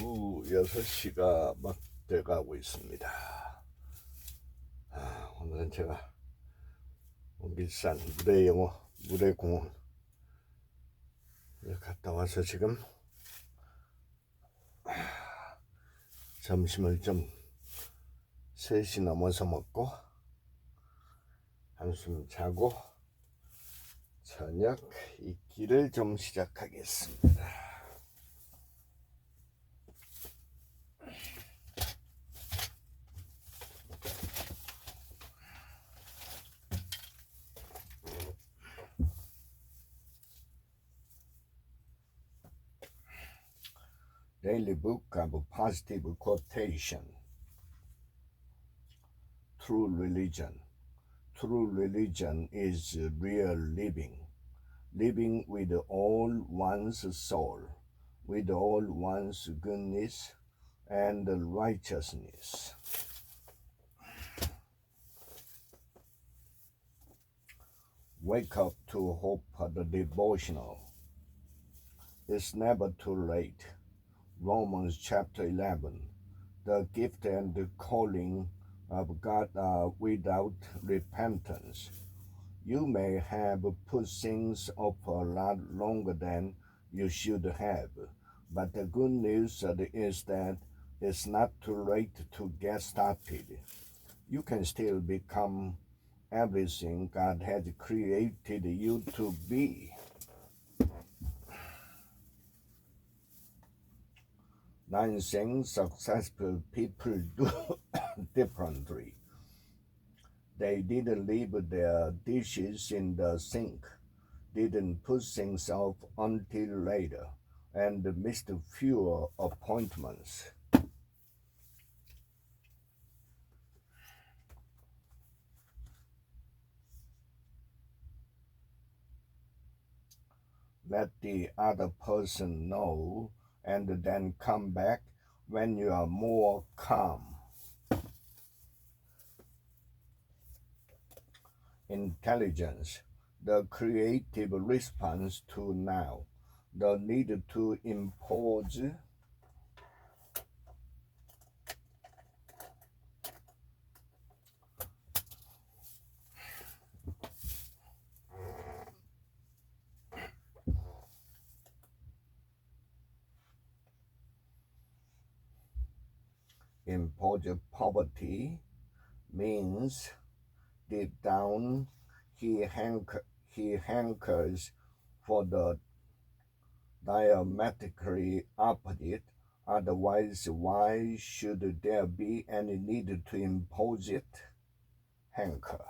오후 6시가 막 돼가고 있습니다. 오늘은 제가 밀산 물의공원 갔다 와서 지금 점심을 좀 3시 넘어서 먹고 한숨 자고 저녁 읽기를 좀 시작하겠습니다. Daily book of positive quotation. True religion. True religion is real living. Living with all one's soul, with all one's goodness and righteousness. Wake up to hope the devotional. It's never too late. Romans chapter 11. The gift and the calling of God are without repentance. You may have put things off a lot longer than you should have, but the good news is that it's not too late to get started. You can still become everything God has created you to be. 9 things successful people do differently. They didn't leave their dishes in the sink, didn't put things off until later, and missed fewer appointments. Let the other person know and then come back when you are more calm. Intelligence, the creative response to now, the need to impose poverty means deep down he hankers for the diametrically opposite. Otherwise, why should there be any need to impose it? Hanker.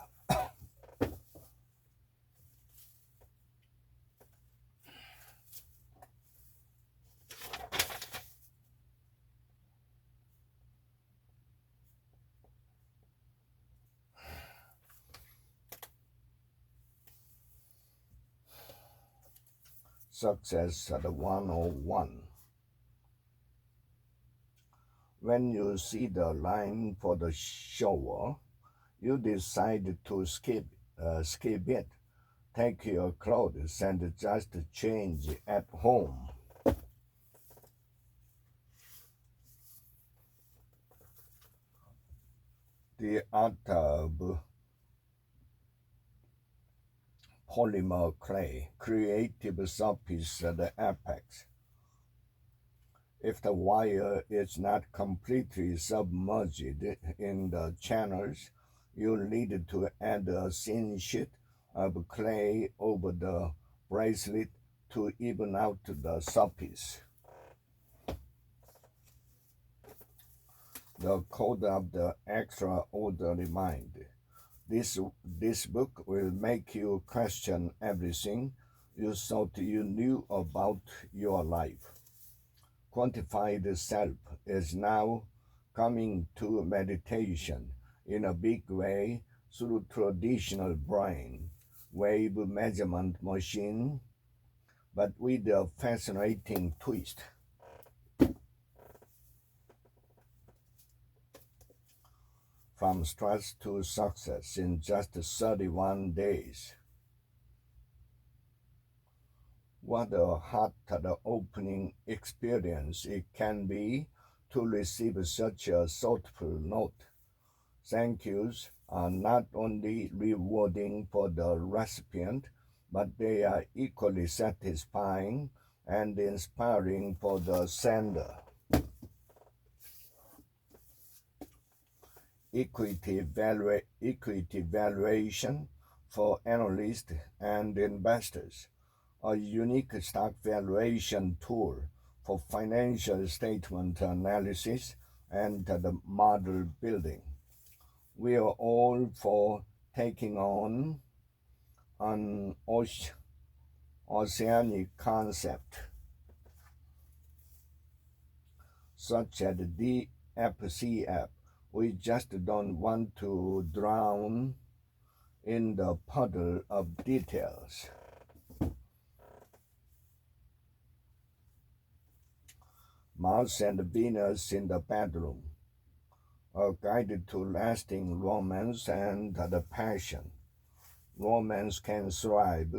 Success at 101. When you see the line for the shower, you decide to skip it. Take your clothes and just change at home. The art of polymer clay, creative surface at the apex. If the wire is not completely submerged in the channels, you need to add a thin sheet of clay over the bracelet to even out the surface. The Code of the Extraordinary Mind. This book will make you question everything you thought you knew about your life. Quantified self is now coming to meditation in a big way through traditional brain wave measurement machine, but with a fascinating twist. From stress to success in just 31 days. What a heart-opening experience it can be to receive such a thoughtful note. Thank yous are not only rewarding for the recipient, but they are equally satisfying and inspiring for the sender. Equity valuation for analysts and investors, a unique stock valuation tool for financial statement analysis and the model building. We are all for taking on an oceanic concept such as the DFCF. We just don't want to drown in the puddle of details. Mars and Venus in the bedroom, a guide to lasting romance and the passion. Romance can thrive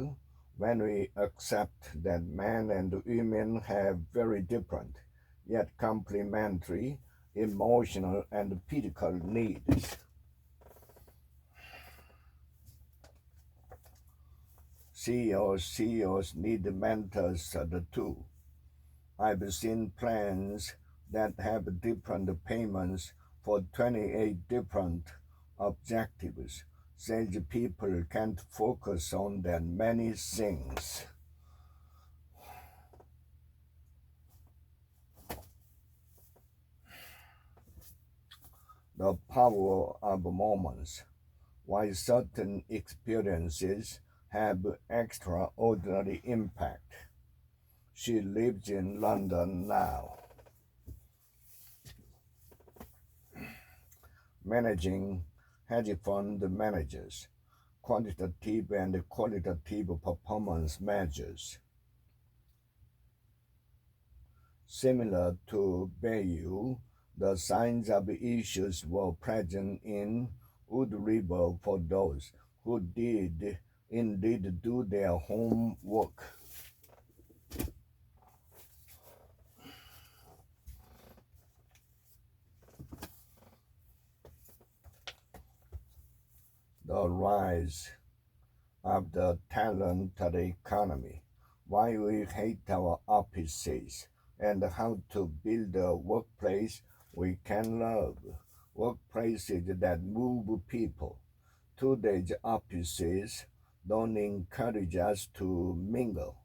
when we accept that men and women have very different, yet complementary, emotional and physical needs. CEOs need mentors too. I've seen plans that have different payments for 28 different objectives. Sales people can't focus on that many things. The power of moments. Why certain experiences have extraordinary impact. She lives in London now. Managing hedge fund managers, quantitative and qualitative performance measures. Similar to Bayou, the signs of issues were present in Wood River for those who did indeed do their homework. The rise of the talented economy, why we hate our offices, and how to build a workplace we can love. Workplaces that move people. Today's offices don't encourage us to mingle,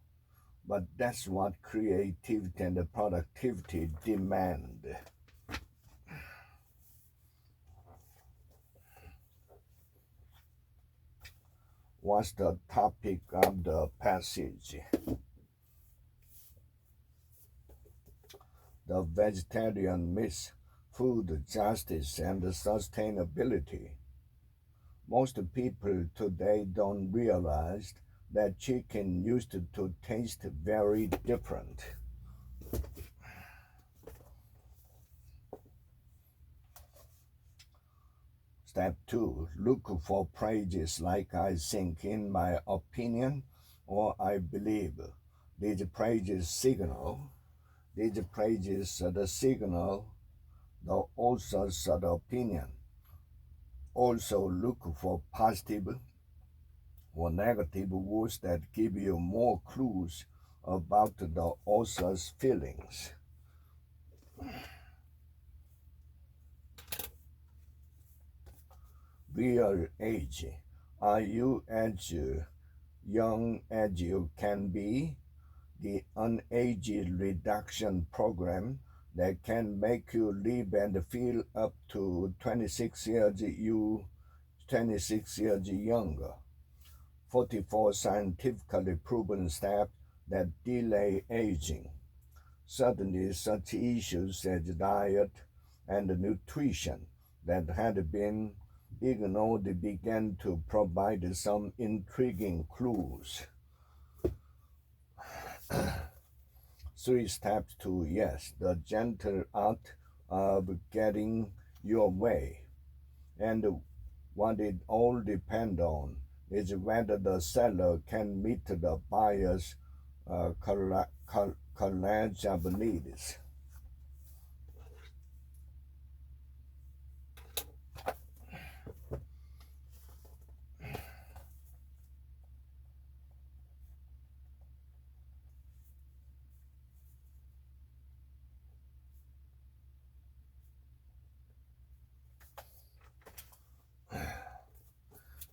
but that's what creativity and productivity demand. What's the topic of the passage? The vegetarian myth, food justice and sustainability. Most people today don't realize that chicken used to taste very different. Step 2. Look for phrases like I think, in my opinion, or I believe. These phrases signal the author's opinion. Also look for positive or negative words that give you more clues about the author's feelings. Real age. Are you as young as you can be? The Unaged Reduction Program that can make you live and feel up to 26 years younger. 44 scientifically proven steps that delay aging. Suddenly, such issues as diet and nutrition that had been ignored began to provide some intriguing clues. 3 steps to yes, the gentle art of getting your way. And what it all depends on is whether the seller can meet the buyer's college of needs.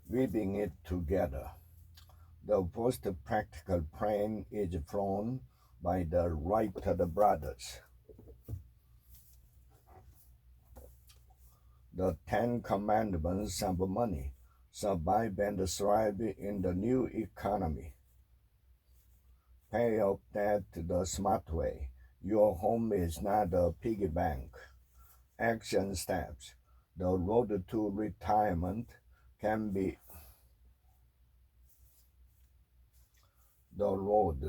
Weaving it together. The first practical plan is flown by the Wright brothers. The 10 Commandments of money: survive and thrive in the new economy. Pay off debt the smart way. Your home is not a piggy bank. Action steps. The road to retirement can be the road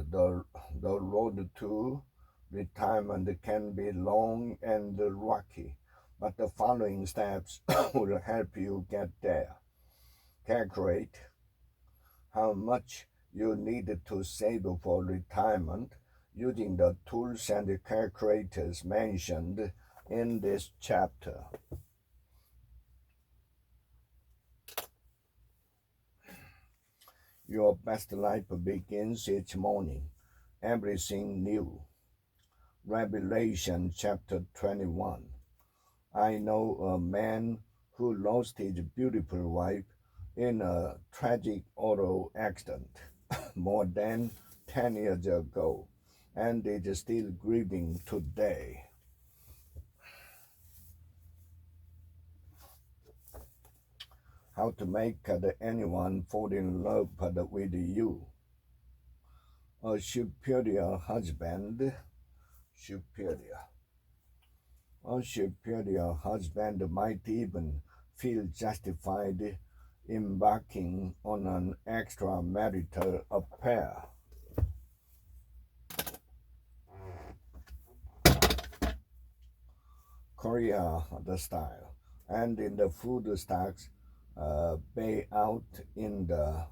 to retirement can be long and rocky, but the following steps will help you get there. Calculate how much you need to save for retirement using the tools and calculators mentioned in this chapter. Your best life begins each morning. Everything new. Revelation chapter 21. I know a man who lost his beautiful wife in a tragic auto accident more than 10 years ago and is still grieving today. How to make anyone fall in love with you. A superior husband. A superior husband might even feel justified embarking on an extramarital affair. Korea the style, and in the food stocks, bay out in the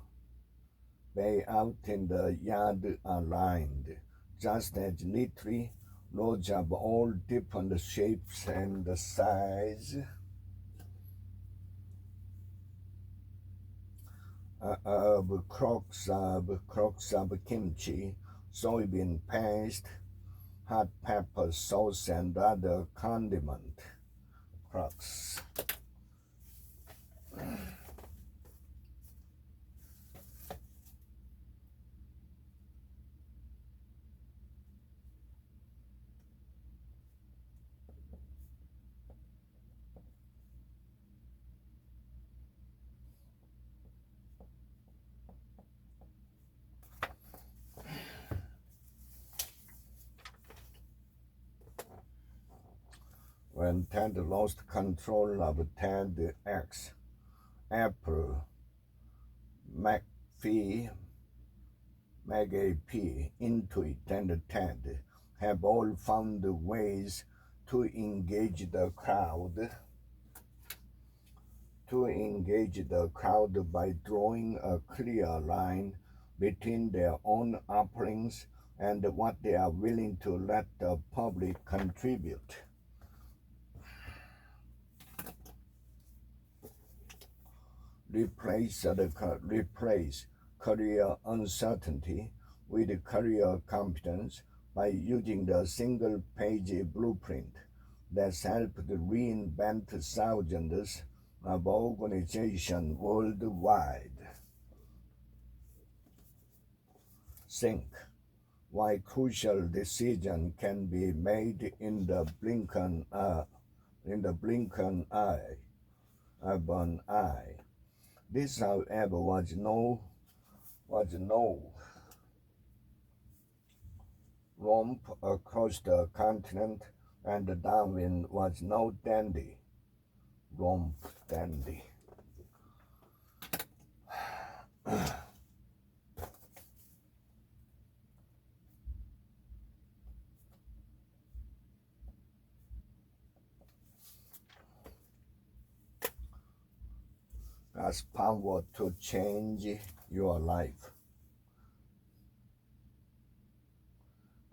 yard are lined, just as neatly, rows of all different shapes and size. Crocks of kimchi, soybean paste, hot pepper sauce, and other condiment. Crocks. When Ted lost control of Ted X, April, McPhee, McAP, Intuit, and Ted have all found ways to engage the crowd. By drawing a clear line between their own offerings and what they are willing to let the public contribute. Replace career uncertainty with career competence by using the single-page blueprint that's helped reinvent thousands of organizations worldwide. Think why crucial decision can be made in the blink of an eye. This, however, was no romp across the continent, and Darwin was no romp dandy. Has power to change your life.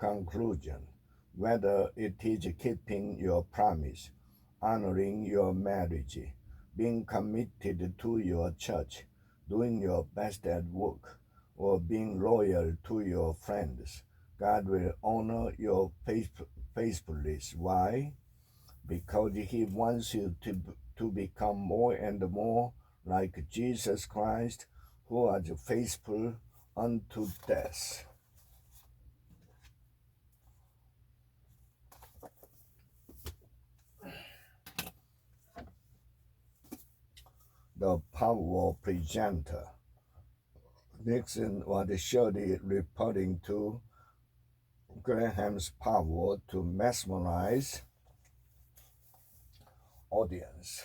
conclusion, whether it is keeping your promise, honoring your marriage, being committed to your church, doing your best at work, or being loyal to your friends, God will honor your faithfulness. Why? Because He wants you to become more and more like Jesus Christ, who was faithful unto death. The power presenter. Nixon was surely referring to Graham's power to mesmerize audience.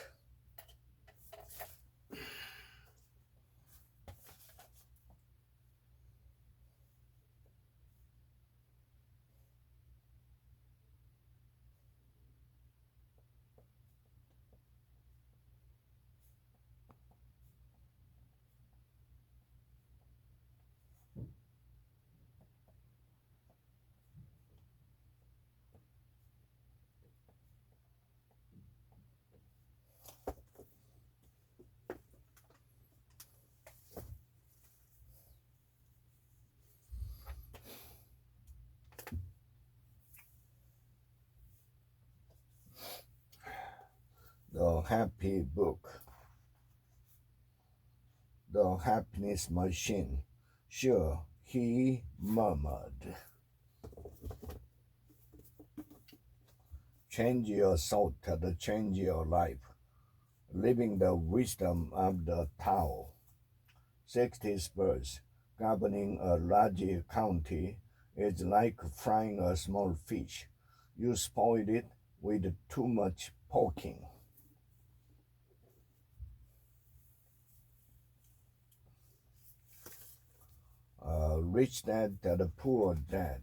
The Happy Book. The Happiness Machine. Sure, he murmured. Change your thought to change your life. Living the wisdom of the Tao. 60th verse. Governing a large county is like frying a small fish. You spoil it with too much poking. Rich dad to the poor dad.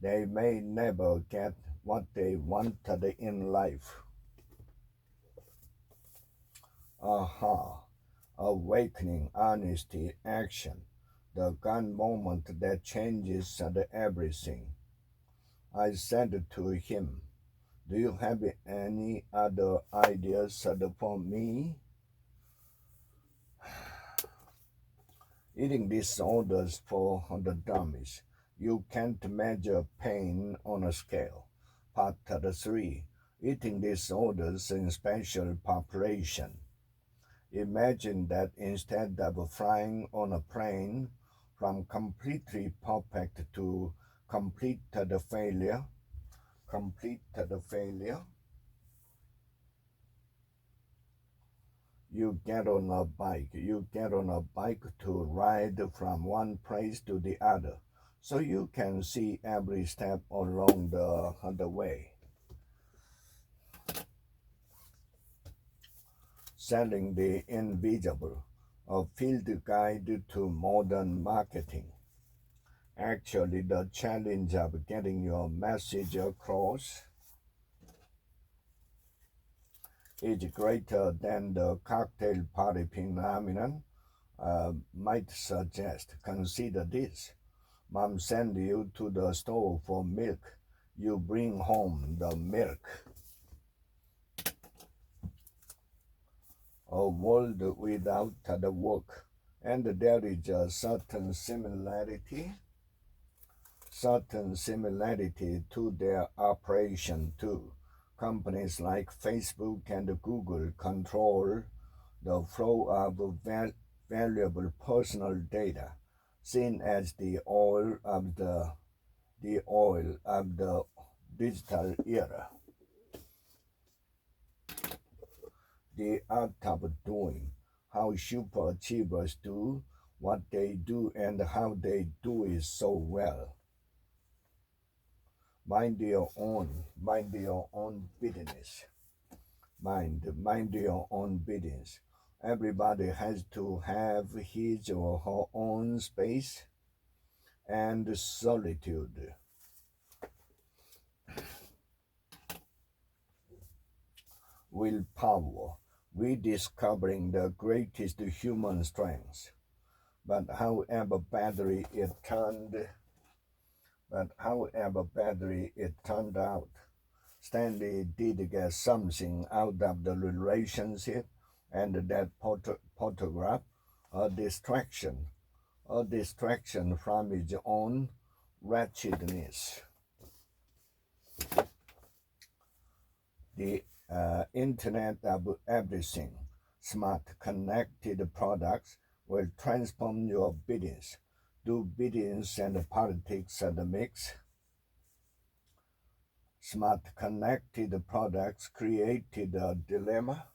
They may never get what they wanted in life. Aha, awakening, honesty, action, the gun moment that changes everything. I said to him, do you have any other ideas for me? Eating disorders for the dummies. You can't measure pain on a scale. Part 3. Eating disorders in special population. Imagine that instead of flying on a plane from completely perfect to complete failure, you get on a bike. You get on a bike to ride from one place to the other, so you can see every step along the way. Selling the invisible, a field guide to modern marketing. Actually, the challenge of getting your message across is greater than the cocktail party phenomenon might suggest. Consider this. Mom sends you to the store for milk. You bring home the milk. A world without the work. And there is a certain similarity to their operation too. Companies like Facebook and Google control the flow of valuable personal data, seen as the oil of the digital era. The art of doing, how super achievers do what they do and how they do it so well. Mind your own business. Mind your own business. Everybody has to have his or her own space and solitude. Willpower, rediscovering the greatest human strengths. But however badly it turned, But however badly it turned out, Stanley did get something out of the relationship, and that photograph, a distraction from his own wretchedness. The Internet of Everything, smart connected products will transform your business. Do business and politics at the mix? Smart connected products created a dilemma.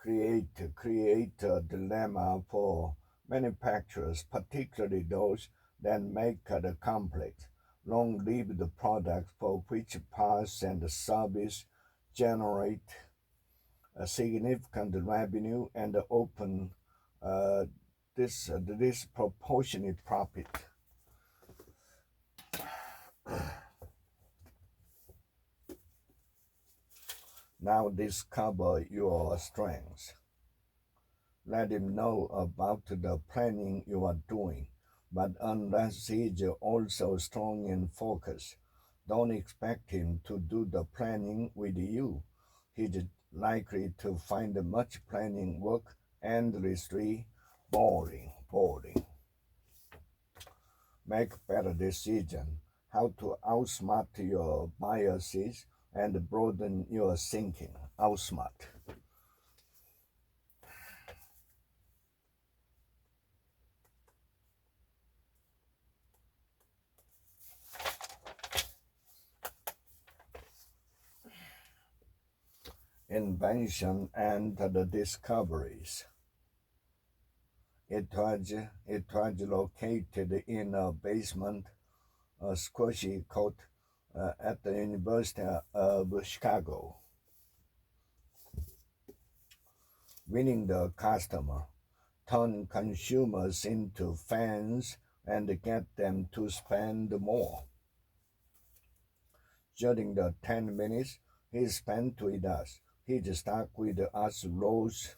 Create a dilemma for manufacturers, particularly those that make the complex, long-lived products for which parts and service generate a significant revenue and open disproportionate profit. Now discover your strengths. Let him know about the planning you are doing, but unless he's also strong in focus, don't expect him to do the planning with you. He's likely to find much planning work endlessly boring. Make better decisions, how to outsmart your biases and broaden your thinking. Outsmart. Invention and the discoveries. It was located in a basement, a squishy coat at the University of Chicago. Winning the customer, turn consumers into fans and get them to spend more. During the 10 minutes he spent with us, his stock with us rose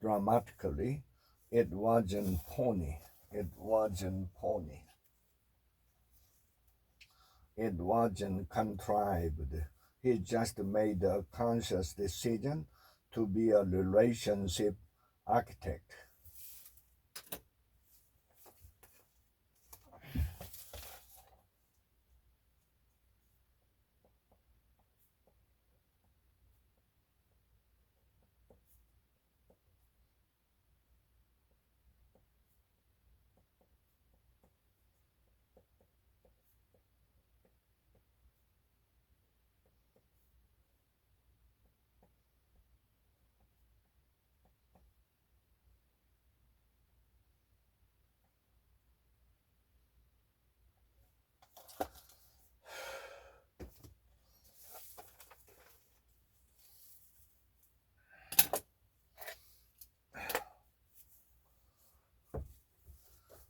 dramatically. It wasn't pony. It wasn't contrived. He just made a conscious decision to be a relationship architect.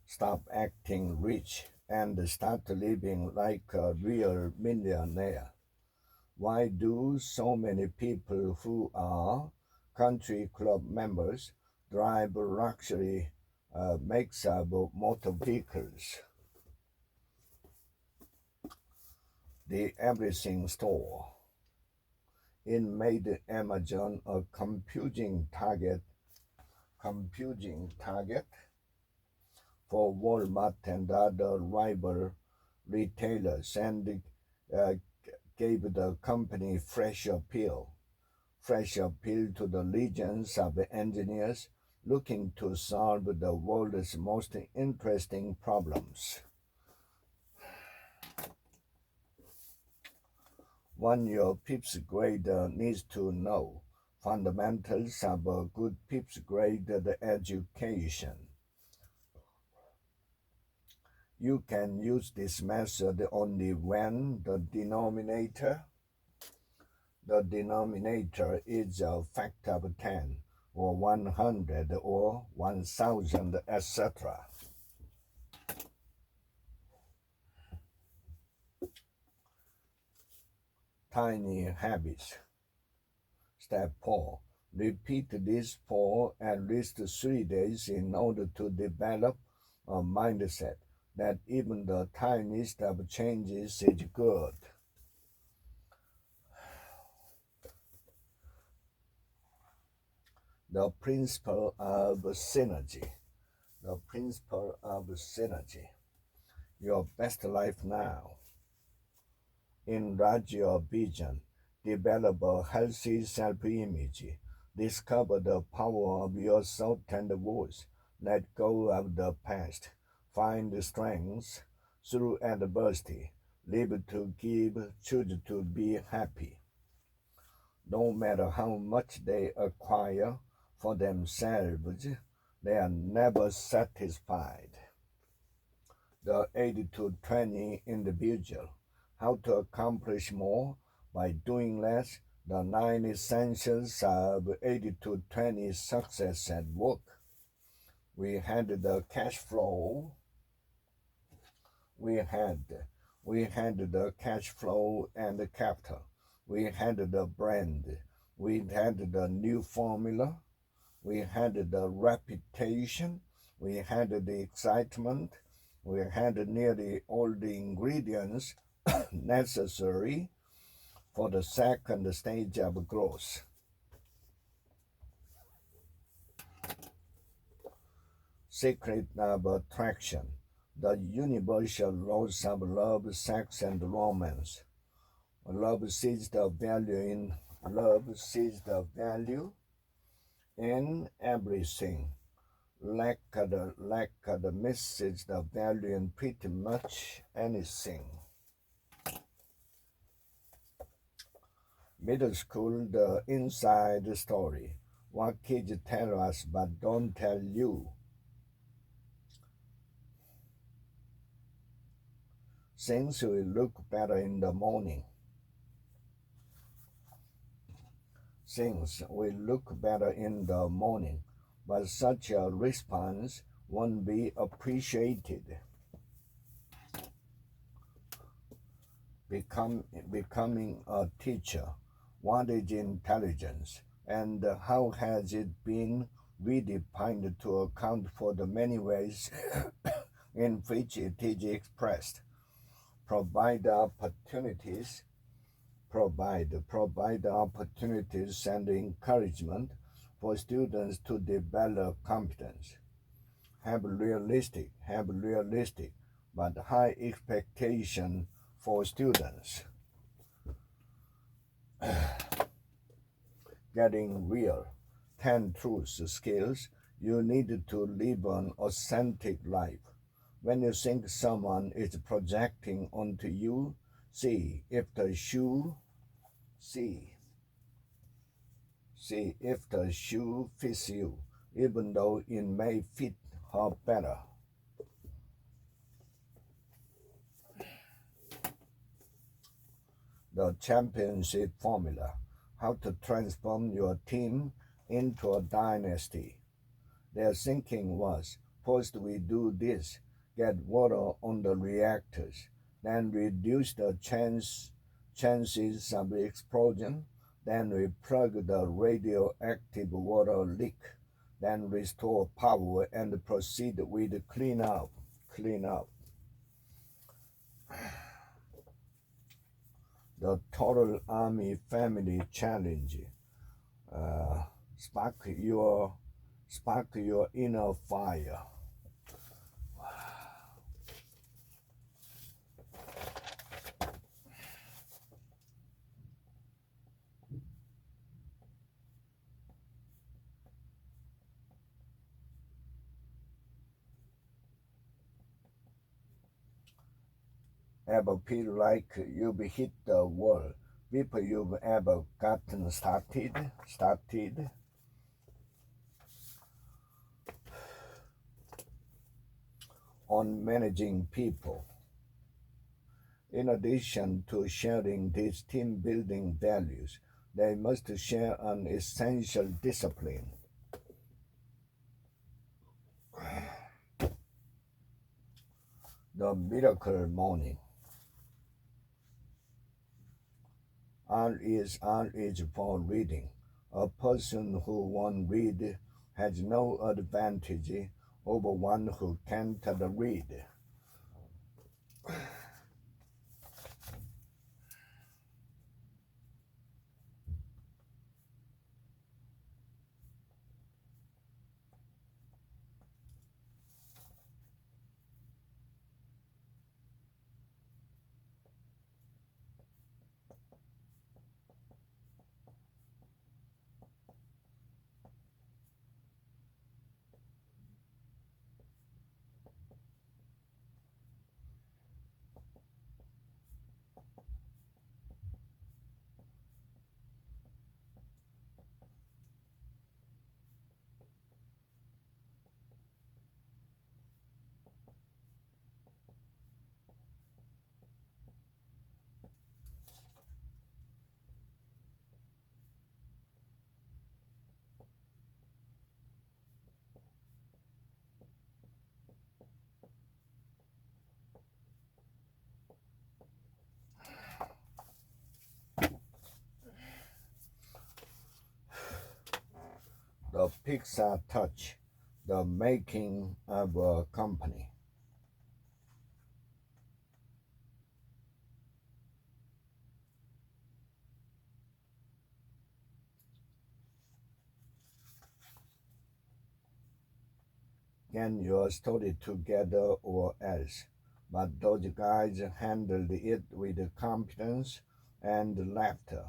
Stop acting rich and start living like a real millionaire. Why do so many people who are country club members drive luxury makes-up motor vehicles? The Everything Store. It made Amazon a computing target for Walmart and other rival retailers, and uh, gave the company fresh appeal to the legions of engineers looking to solve the world's most interesting problems. One your fifth grader needs to know: fundamentals of a good fifth grade education. You can use this method only when the denominator is a factor of 10 or 100 or 1000, etc. Tiny habits. Step 4. Repeat this for at least 3 days in order to develop a mindset that even the tiniest of changes is good. The principle of synergy. The principle of synergy. Your best life now. Enlarge your vision. Develop a healthy self-image. Discover the power of your thought and voice. Let go of the past. Find strength through adversity. Live to give. Choose to be happy. No matter how much they acquire for themselves, they are never satisfied. The 80-20 individual. How to accomplish more by doing less. The 9 essentials of 80-20 success at work. We had the cash flow. We had the cash flow and the capital. We had the brand. We had the new formula. We had the reputation. We had the excitement. We had nearly all the ingredients necessary for the second stage of growth. Secret of attraction. The universal laws of love, sex, and romance. Love sees the value in everything. Lack of the misses the value in pretty much anything. Middle school, the inside story. What kids tell us but don't tell you. Things will look better in the morning. Things will look better in the morning, but such a response won't be appreciated. Becoming a teacher. What is intelligence, and how has it been redefined to account for the many ways in which it is expressed? Provide opportunities and encouragement for students to develop competence. Have realistic, but high expectation for students. Getting real. 10 truths, skills you need to live an authentic life. When you think someone is projecting onto you, see if the shoe fits you, even though it may fit her better. The championship formula. How to transform your team into a dynasty. Their thinking was, first we do this, get water on the reactors, then reduce the chances of explosion, then we plug the radioactive water leak, then restore power and proceed with clean up. The Total Army Family Challenge. Spark your inner fire. Ever feel like you've hit the wall before you've ever gotten started? On managing people. In addition to sharing these team building values, they must share an essential discipline. The miracle morning. R is for reading. A person who won't read has no advantage over one who can't read. The Pixar touch, the making of a company. Get your story together or else. But those guys handled it with competence and laughter.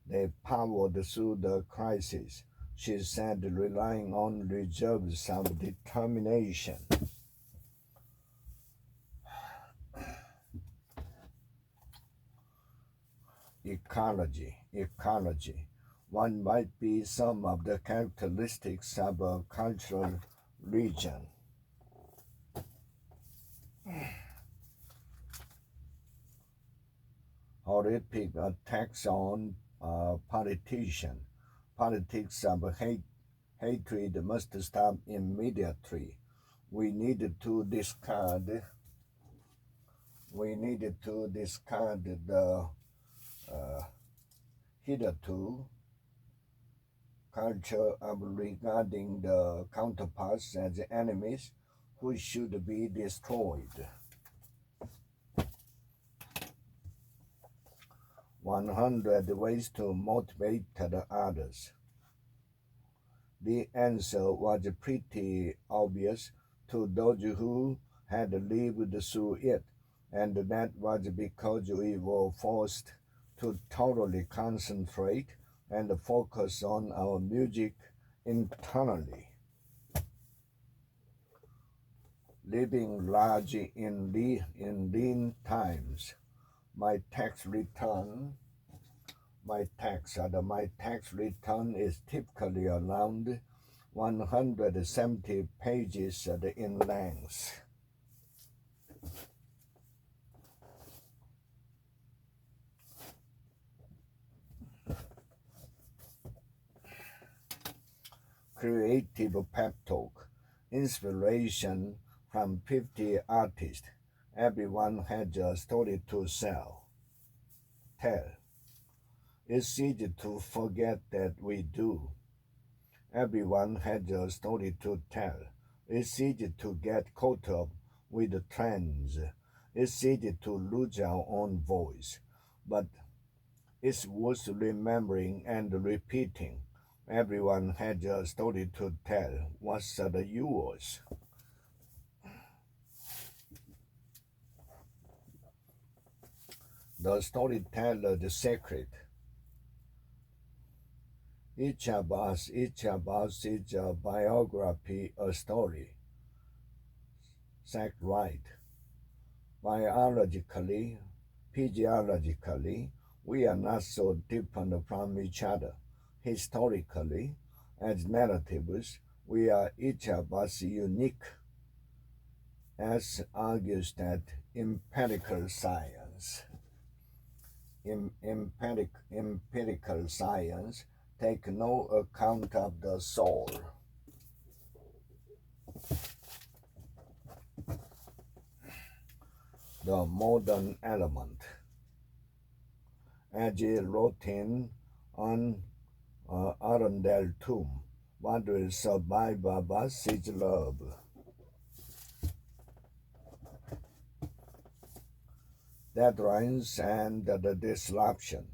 They powered through the crisis, she said, relying on reserves of determination. Ecology. One might be some of the characteristics of a cultural region. Horrific attacks on politicians. Politics of hatred must stop immediately. We needed to discard the hitherto culture of regarding the counterparts as enemies who should be destroyed. 100 ways to motivate the others. The answer was pretty obvious to those who had lived through it, and that was because we were forced to totally concentrate and focus on our music internally. Living large in lean times. My tax return is typically around 170 pages in length. Creative pep talk. Inspiration from 50 artists. Everyone has a story to tell. It's easy to forget that we do. Everyone has a story to tell. It's easy to get caught up with the trends. It's easy to lose our own voice. But it's worth remembering and repeating. Everyone has a story to tell. What's yours? The storyteller's secret. Each of us is a biography, a story. Zach Wright. Biologically, physiologically, we are not so different from each other. Historically, as narratives, we are each of us unique, as argues that empirical science. Empirical science take no account of the soul. The modern element. As he wrote in on Arundel tomb, what will survive of us is love. Deadlines and the disruption.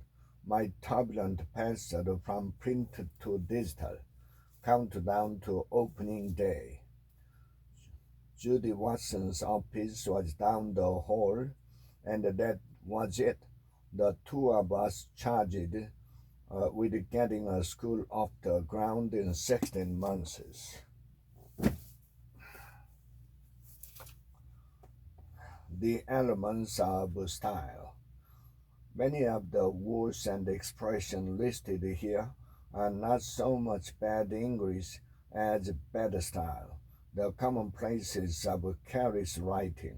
My turbulent path from print to digital. Countdown to opening day. Judy Watson's office was down the hall, and that was it. The two of us charged with getting a school off the ground in 16 months. The elements of style. Many of the words and expressions listed here are not so much bad English as bad style. The commonplaces of Carey's writing,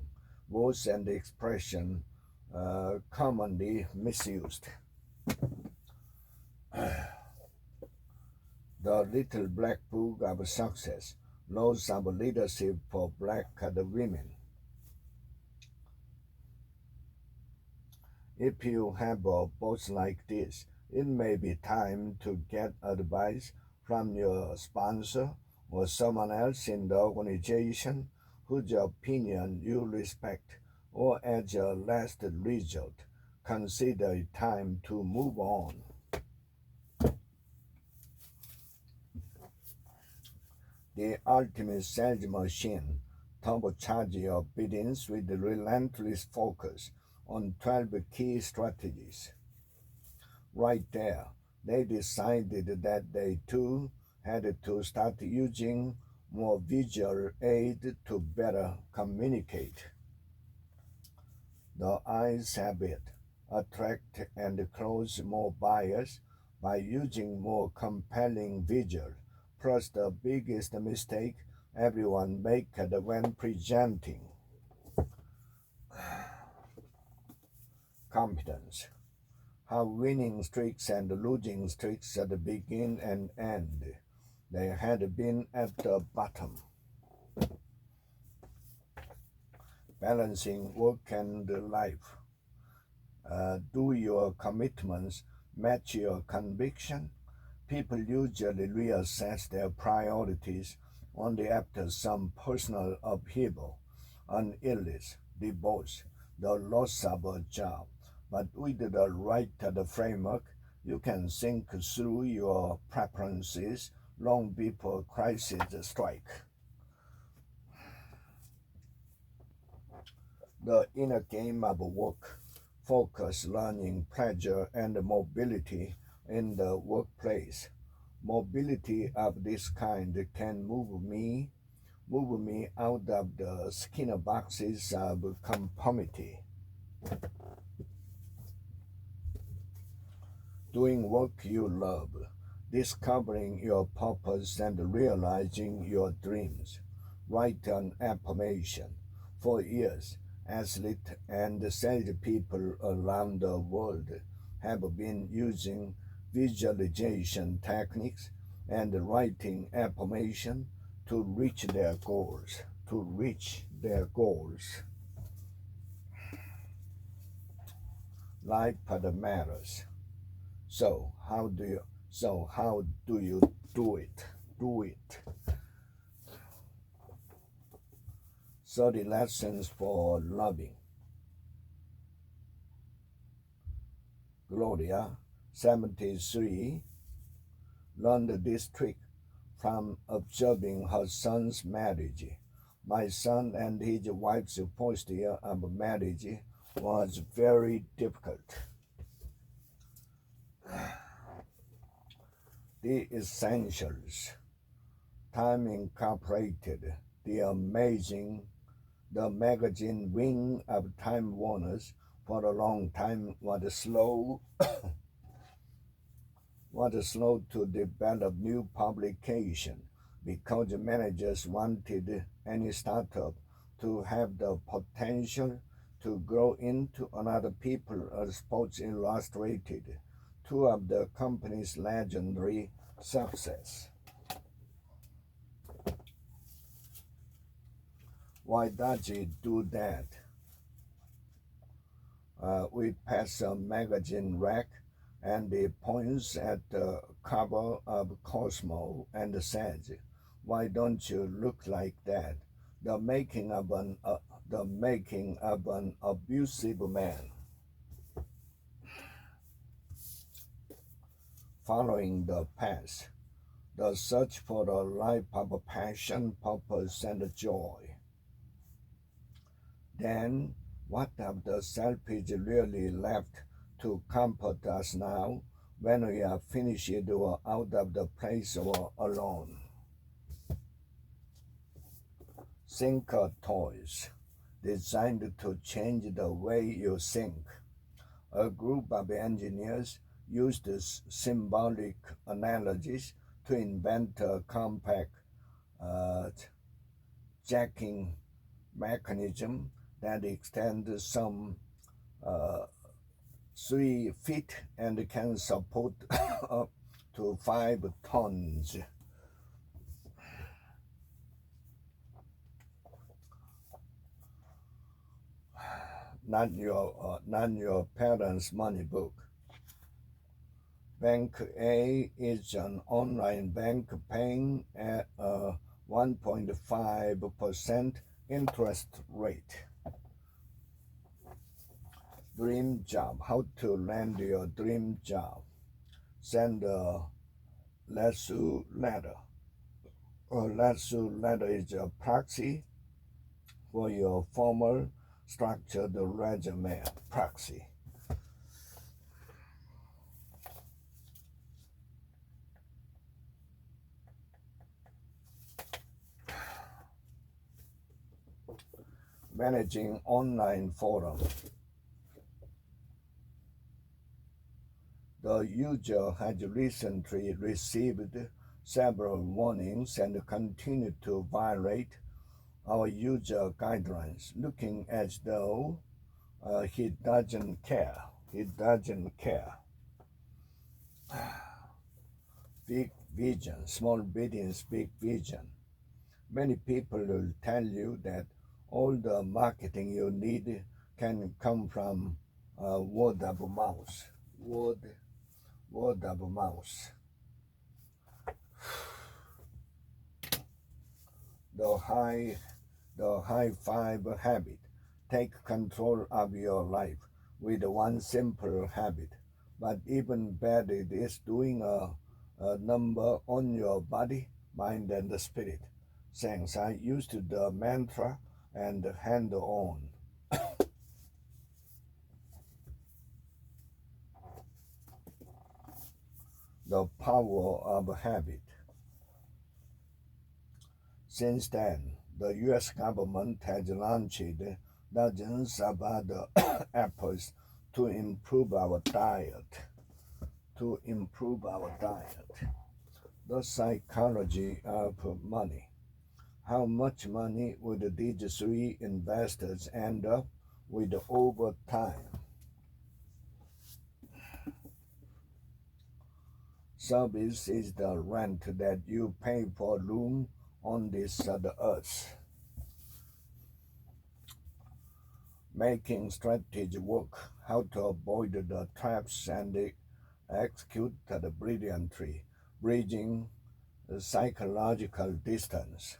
words and expression commonly misused. The Little Black Book of Success, Laws of Leadership for Black Women. If you have a boss like this, it may be time to get advice from your sponsor or someone else in the organization whose opinion you respect, or as a last resort, consider it time to move on. The ultimate sales machine turbocharges your biddings with relentless focus on 12 key strategies. Right there, they decided that they too had to start using more visual aid to better communicate. The eyes habit attract and close more buyers by using more compelling visual. Plus the biggest mistake everyone makes when presenting competence. How winning streaks and losing streaks at the begin and end. They had been at the bottom. Balancing work and life. Do your commitments match your conviction? People usually reassess their priorities only after some personal upheaval, an illness, divorce, the loss of a job. But with the right framework, you can think through your preferences long before crisis strike. The inner game of work, focus, learning, pleasure, and mobility in the workplace. Mobility of this kind can move me out of the skinner boxes of conformity. Doing work you love, discovering your purpose and realizing your dreams. Write an affirmation. For years, athletes and salespeople around the world have been using visualization techniques and writing affirmation to reach their goals. Life matters. So how do you do it? 30 lessons for loving. Gloria, 73, learned this trick from observing her son's marriage. My son and his wife's first year of marriage was very difficult. The Essentials, Time Incorporated, the magazine wing of Time Warners for a long time was slow to develop new publication because managers wanted any startup to have the potential to grow into another People Sports Illustrated, two of the company's legendary success. Why does it do that? We pass a magazine rack and it points at the cover of Cosmo and says, "Why don't you look like that? The making of an abusive man." Following the path, the search for a life of passion, purpose, and joy. Then, what of the selfish really left to comfort us now when we are finished or out of the place or alone? Thinker toys, designed to change the way you think. A group of engineers used symbolic analogies to invent a compact jacking mechanism that extends some 3 feet and can support up to 5 tons. Not your parents' money book. Bank A is an online bank paying at a 1.5% interest rate. Dream job. How to land your dream job. Send a lasso letter. A lasso letter is a proxy for your formal structured resume. Proxy. Managing online forum. The user has recently received several warnings and continued to violate our user guidelines, looking as though he doesn't care. He doesn't care. Big vision, small business, big vision. Many people will tell you that all the marketing you need can come from word of mouth. Word of mouth. The high five habit. Take control of your life with one simple habit. But even better, it is doing a number on your body, mind, and spirit. Thanks. I used the mantra and hand on. The power of habit. Since then, the U.S. government has launched dozens of other efforts to improve our diet. The psychology of money. How much money would these three investors end up with over time? Service is the rent that you pay for room on this earth. Making strategy work, how to avoid the traps and execute brilliantly, bridging psychological distance.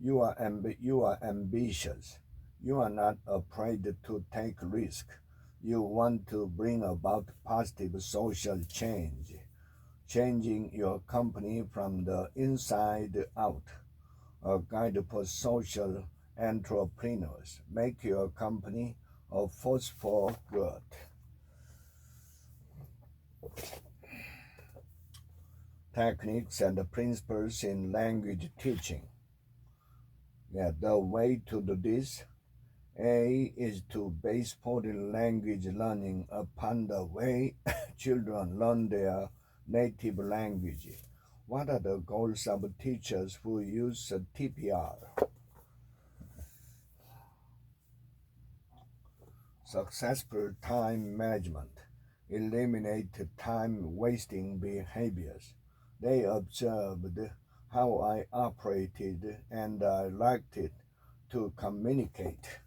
You are ambitious. You are not afraid to take risk. You want to bring about positive social change, changing your company from the inside out. A guide for social entrepreneurs. Make your company a force for good. Techniques and principles in language teaching. The way to do this, A, is to base foreign language learning upon the way children learn their native language. What are the goals of teachers who use TPR? Successful time management. Eliminate time-wasting behaviors. They observed how I operated and I liked it to communicate.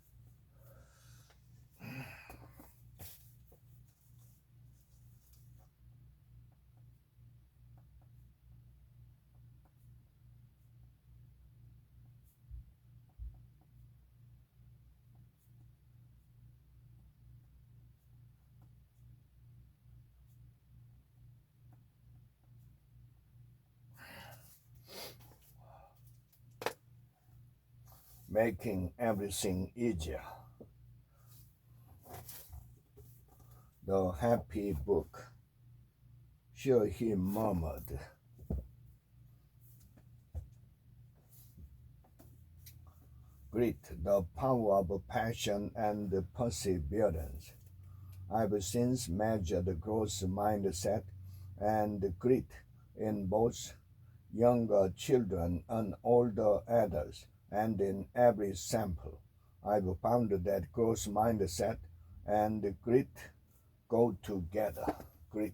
Making everything easier. The Happy Book. Sure, he murmured. Grit, the power of passion and perseverance. I've since measured growth mindset and grit in both younger children and older adults, and in every sample. I've found that growth mindset and grit go together. Grit.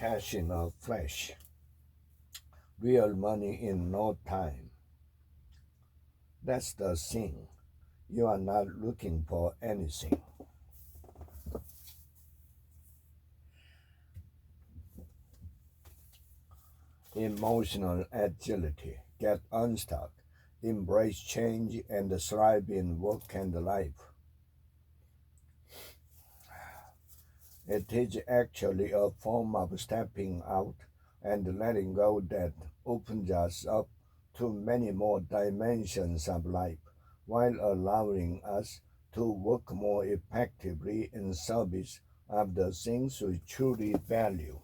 cash in a flash, real money in no time. That's the thing. You are not looking for anything. Emotional agility. Get unstuck. Embrace change and thrive in work and life. It is actually a form of stepping out and letting go that opens us up to many more dimensions of life while allowing us to work more effectively in service of the things we truly value.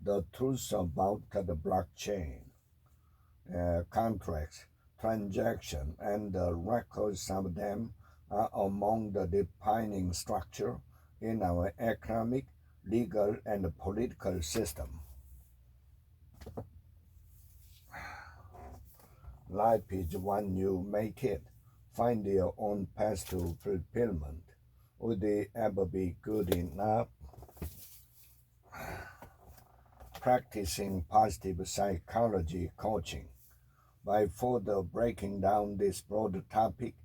The truth about the blockchain, contracts, transactions, and the records of them are among the defining structure in our economic, legal, and political system. Life is one you make it. Find your own path to fulfillment. Would it ever be good enough? Practicing positive psychology coaching. By further breaking down this broad topic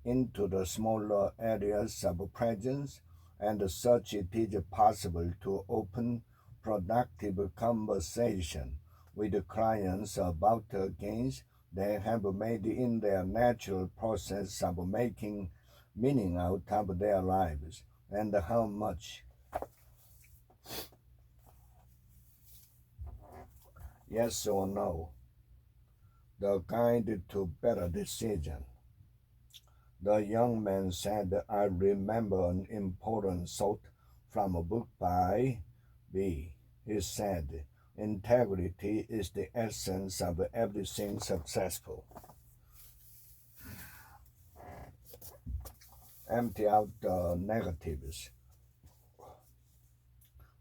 into the smaller areas of presence and such it is possible to open productive conversation with clients about the gains they have made in their natural process of making meaning out of their lives and how much. Yes or no? The guide to better decision. The young man said, I remember an important thought from a book by B. He said, integrity is the essence of everything successful. Empty out the negatives.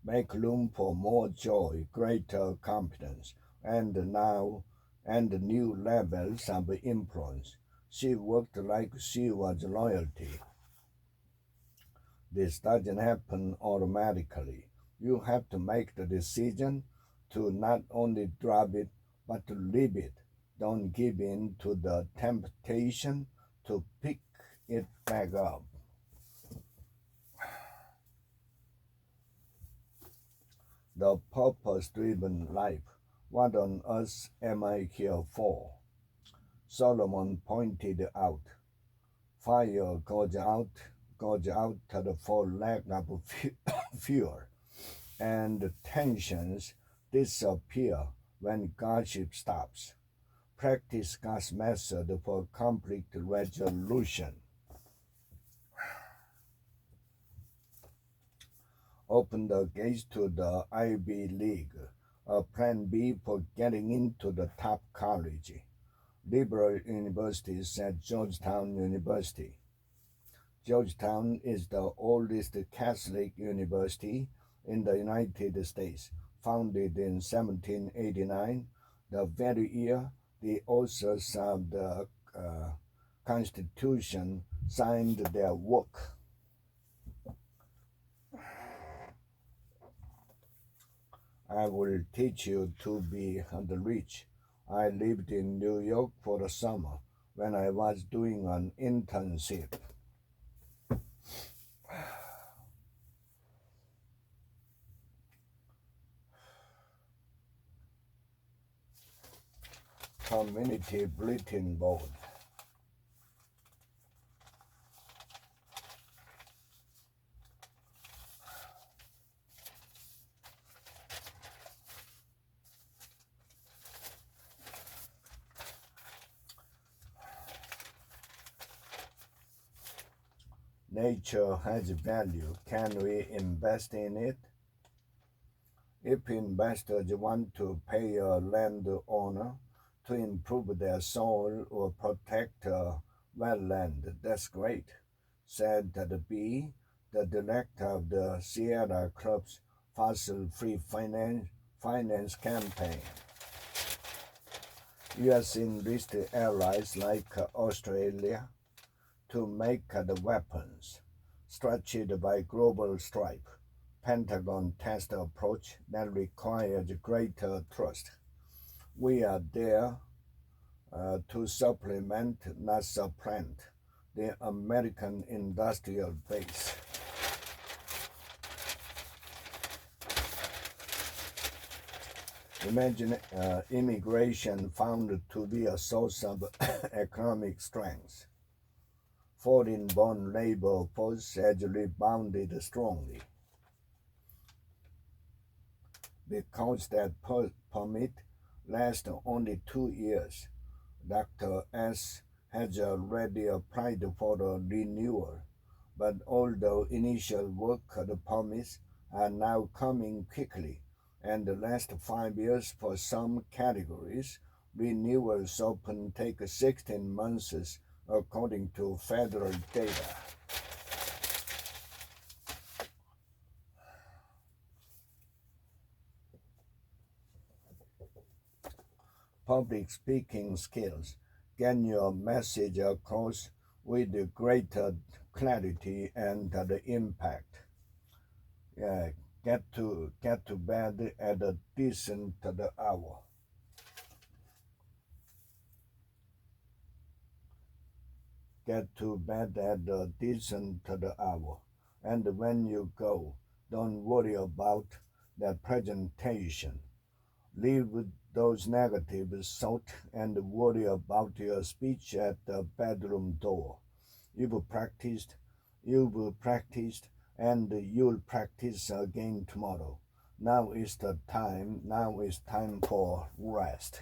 Make room for more joy, greater confidence, and new levels of influence. She worked like she was loyalty. This doesn't happen automatically. You have to make the decision to not only drop it, but to leave it. Don't give in to the temptation to pick it back up. The purpose-driven life. What on earth am I here for? Solomon pointed out, fire goes out for lack of fuel, and tensions disappear when gossip stops. Practice God's method for conflict resolution. Open the gates to the Ivy League, a plan B for getting into the top college. Liberal universities at Georgetown University. Georgetown is the oldest Catholic university in the United States, founded in 1789, the very year the authors of the Constitution signed their work. I will teach you to be rich. I lived in New York for the summer when I was doing an internship. Community bulletin board. Nature has value. Can we invest in it? If investors want to pay a landowner to improve their soil or protect a wetland, that's great, said the B, the director of the Sierra Club's fossil-free finance campaign. U.S. enlisted allies like Australia to make the weapons. stretched by global stripe, Pentagon test approach that requires greater trust. We are there to supplement, not supplant, the American industrial base. Imagine immigration found to be a source of economic strength. Foreign-born labor force has rebounded strongly. Because that permit lasts only 2 years, Dr. S has already applied for a renewal, but although initial work permits are now coming quickly and last 5 years for some categories, renewals often take 16 months according to federal data. Public speaking skills get your message across with greater clarity and the impact. Get to bed at a decent hour. Get to bed at a decent hour. And when you go, don't worry about the presentation. Leave those negative thoughts and worry about your speech at the bedroom door. You've practiced, and you'll practice again tomorrow. Now is time for rest.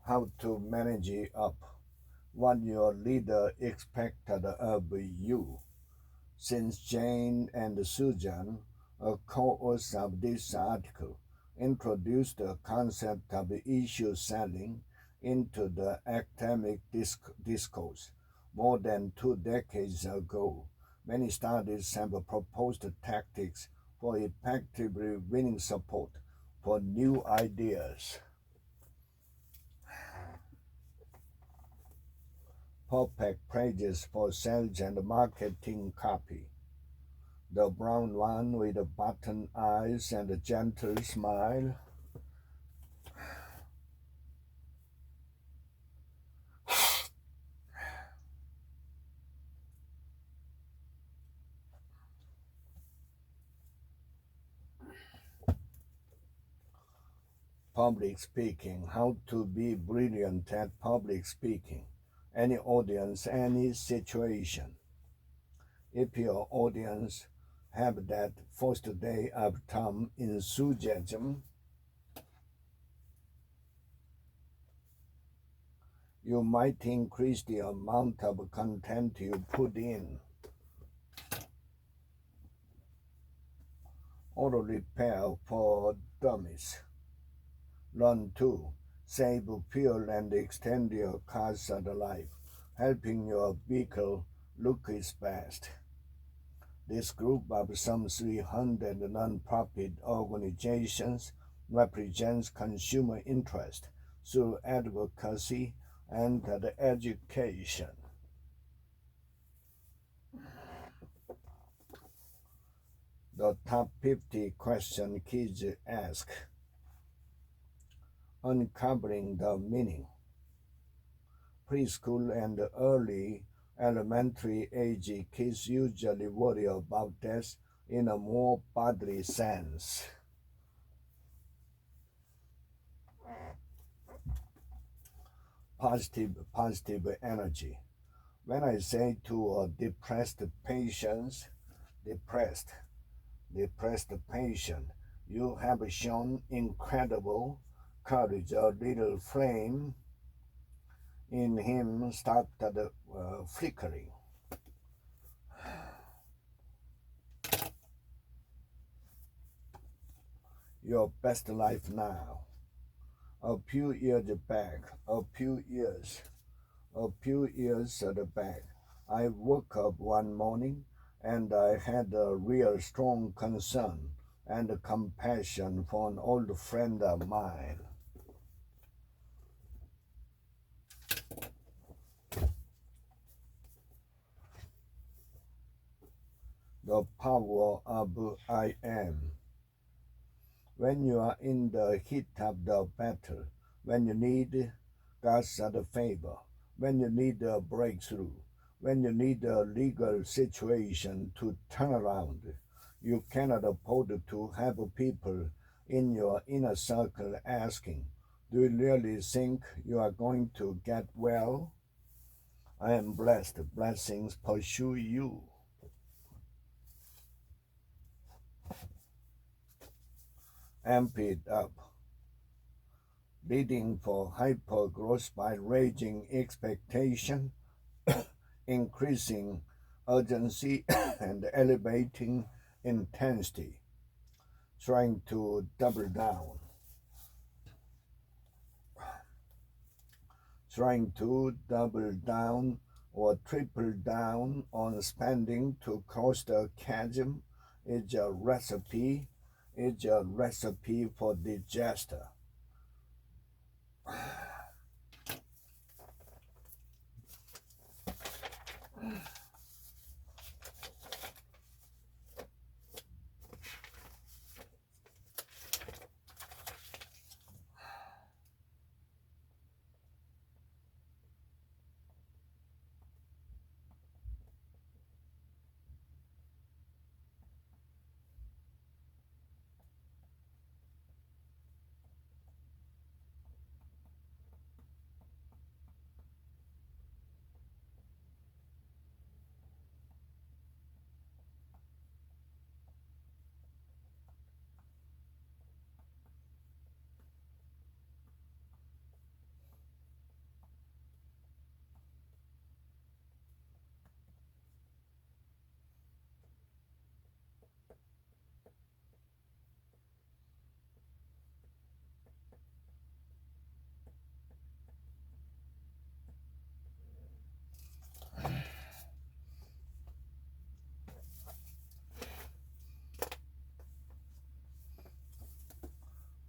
How to manage it up. What your leader expected of you. Since Jane and Susan, a co-author of this article, introduced the concept of issue selling into the academic discourse more than 2 decades ago, many studies have proposed tactics for effectively winning support for new ideas. Perfect pages for sales and marketing copy. The brown one with the button eyes and a gentle smile. Public speaking. How to be brilliant at public speaking. Any audience, any situation. If your audience have that first day of term enthusiasm, you might increase the amount of content you put in. Auto repair for dummies. Learn to save fuel and extend your car's life, helping your vehicle look its best. This group of some 300 non-profit organizations represents consumer interest through advocacy and education. The top 50 question kids ask. Uncovering the meaning. Preschool and early elementary age kids usually worry about death in a more bodily sense. Positive energy. When I say to a depressed patient, you have shown incredible courage. A little flame in him started flickering. Your best life now. A few years back, I woke up one morning and I had a real strong concern and compassion for an old friend of mine. the power of I am. When you are in the heat of the battle, when you need God's favor, when you need a breakthrough, when you need a legal situation to turn around, you cannot afford to have people in your inner circle asking, do you really think you are going to get well? I am blessed. Blessings pursue you. Amp it up. Leading for hypergrowth by raising expectation, increasing urgency, and elevating intensity. Trying to double down. Trying to double down or triple down on spending to close the chasm is a recipe for disaster.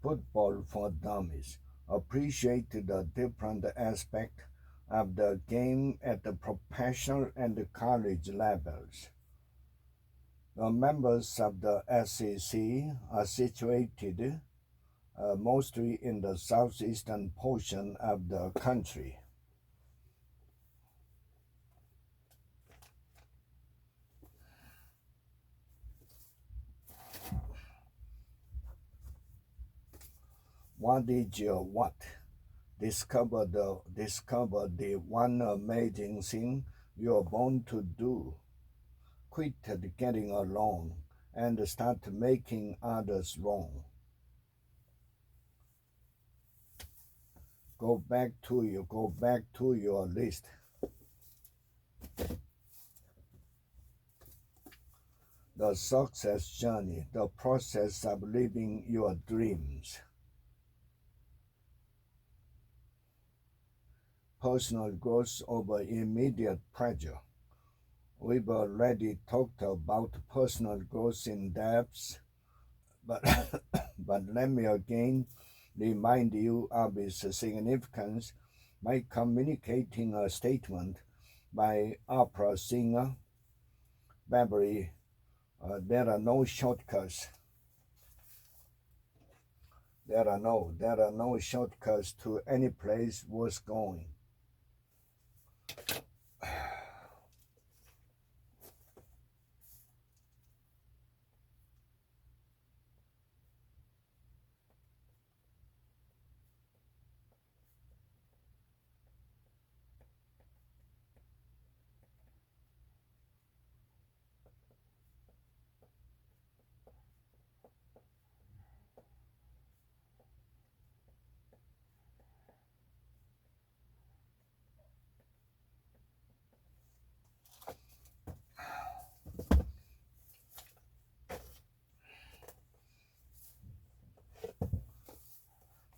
Football for Dummies. Appreciate the different aspect of the game at the professional and the college levels. The members of the SEC are situated mostly in the southeastern portion of the country. What is your what? Discover the one amazing thing you're born to do. Quit getting along and start making others wrong. Go back to your list. The success journey, the process of living your dreams. Personal growth over immediate pleasure. We've already talked about personal growth in depth, but, but let me again remind you of its significance by communicating a statement by opera singer Barry. There are no shortcuts. There are no shortcuts to any place worth going.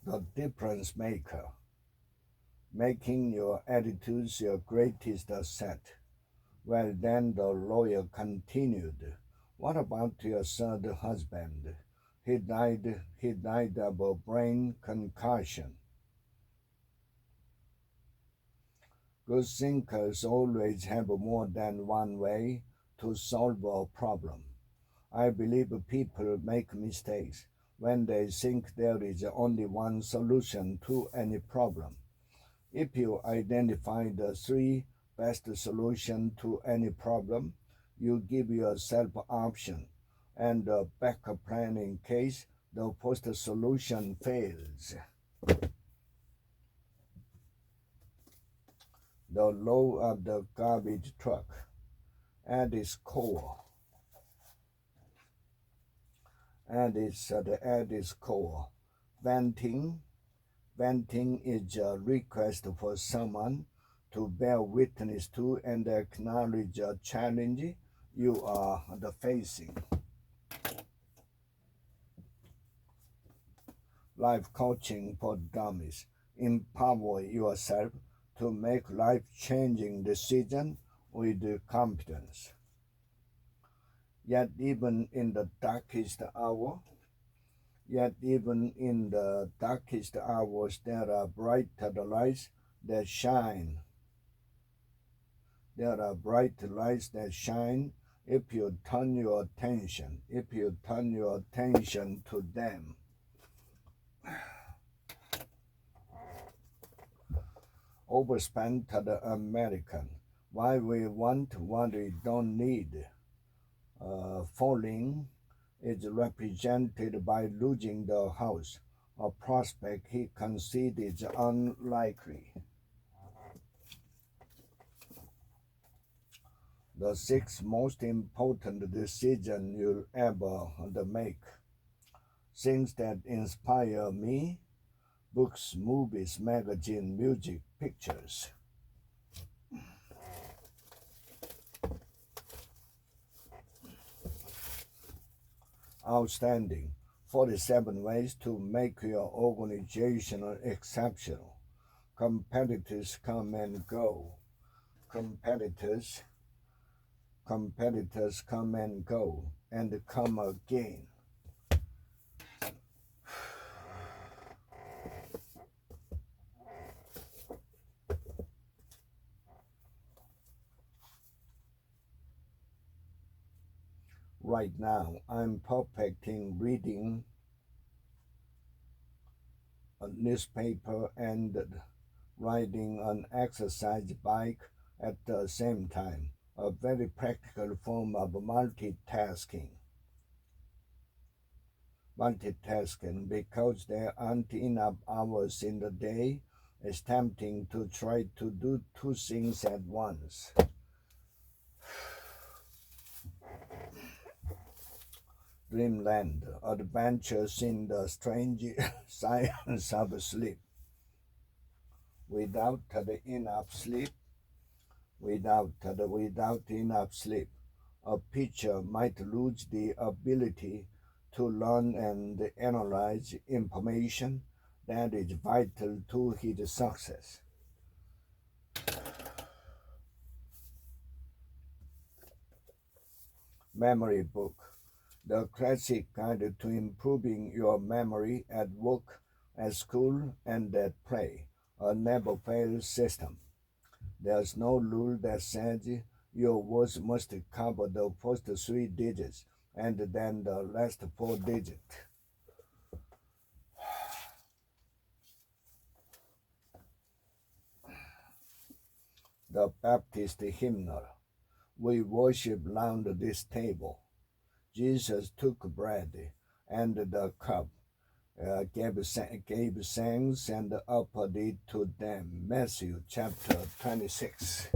The difference maker. Making your attitudes your greatest asset. Well, then the lawyer continued. What about your third husband? He died of a brain concussion. Good thinkers always have more than one way to solve a problem. I believe people make mistakes when they think there is only one solution to any problem. If you identify the 3 best solutions to any problem, you give yourself option and a backup plan in case the first solution fails. The law of the garbage truck. At its core, venting is a request for someone to bear witness to and acknowledge a challenge you are facing. Life coaching for dummies. Empower yourself to make life-changing decisions with confidence. Yet even in the darkest hours, there are brighter lights that shine. There are bright lights that shine if you turn your attention to them. Overspent the American. Why we want what we don't need. Falling is represented by losing the house, a prospect he considers unlikely. The 6 most important decisions you'll ever make. Things that inspire me: books, movies, magazine, music, pictures. Outstanding. 47 ways to make your organization exceptional. Competitors come and go. Competitors come and go and come again. Right now, I'm perfecting reading a newspaper and riding an exercise bike at the same time, a very practical form of multitasking. Because there aren't enough hours in the day, it's tempting to try to do 2 things at once. Dreamland, adventures in the strange science of sleep. Without enough sleep, a pitcher might lose the ability to learn and analyze information that is vital to his success. Memory book. The classic guide to improving your memory at work, at school, and at play. A never-fail system. There's no rule that says your words must cover the first 3 digits and then the last 4 digits. The Baptist hymnal. We worship round this table. Jesus took bread and the cup, gave thanks and offered it to them. Matthew chapter 26.